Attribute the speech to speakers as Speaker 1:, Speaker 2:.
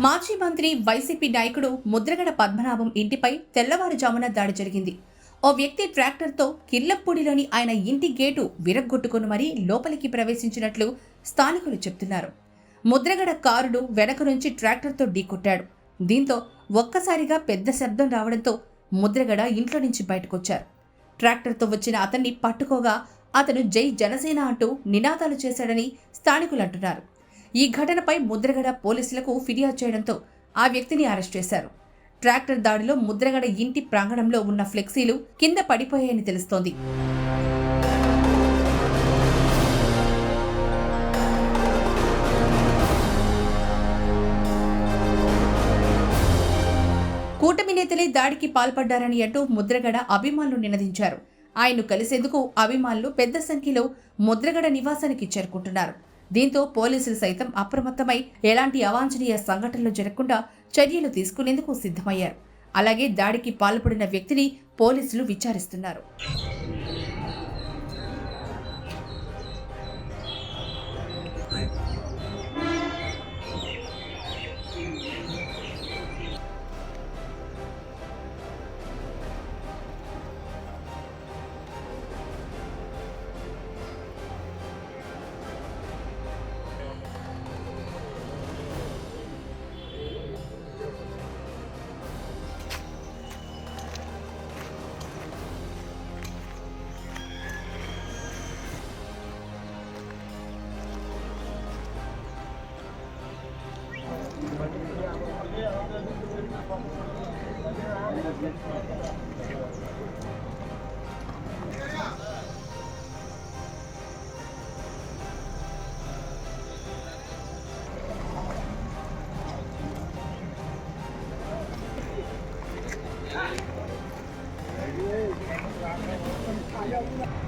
Speaker 1: మాజీ మంత్రి వైసీపీ నాయకుడు ముద్రగడ పద్మనాభం ఇంటిపై తెల్లవారుజామున దాడి జరిగింది. ఓ వ్యక్తి ట్రాక్టర్తో కిర్లంపూడిలోని ఆయన ఇంటి గేటు విరగ్గొట్టుకుని మరీ లోపలికి ప్రవేశించినట్లు స్థానికులు చెప్తున్నారు. ముద్రగడ కారును వెనక నుంచి ట్రాక్టర్తో ఢీకొట్టాడు. దీంతో ఒక్కసారిగా పెద్ద శబ్దం రావడంతో ముద్రగడ ఇంట్లో నుంచి బయటకొచ్చారు. ట్రాక్టర్తో వచ్చిన అతన్ని పట్టుకోగా అతను జై జనసేన అంటూ నినాదాలు చేశాడని స్థానికులు అంటున్నారు. ఈ ఘటనపై ముద్రగడ పోలీసులకు ఫిర్యాదు చేయడంతో ఆ వ్యక్తిని అరెస్ట్ చేశారు. ట్రాక్టర్ దాడిలో ముద్రగడ ఇంటి ప్రాంగణంలో ఉన్న ఫ్లెక్సీలు కింద పడిపోయాయని తెలుస్తోంది. కూటమి నేతలే దాడికి పాల్పడ్డారని అంటూ ముద్రగడ అభిమానులు నినదించారు. ఆయన్ను కలిసేందుకు అభిమానులు పెద్ద సంఖ్యలో ముద్రగడ నివాసానికి చేరుకుంటున్నారు. దీంతో పోలీసులు సైతం అప్రమత్తమై ఎలాంటి అవాంఛనీయ సంఘటనలు జరగకుండా చర్యలు తీసుకునేందుకు సిద్ధమయ్యారు. అలాగే దాడికి పాల్పడిన వ్యక్తిని పోలీసులు విచారిస్తున్నారు.
Speaker 2: Yeah.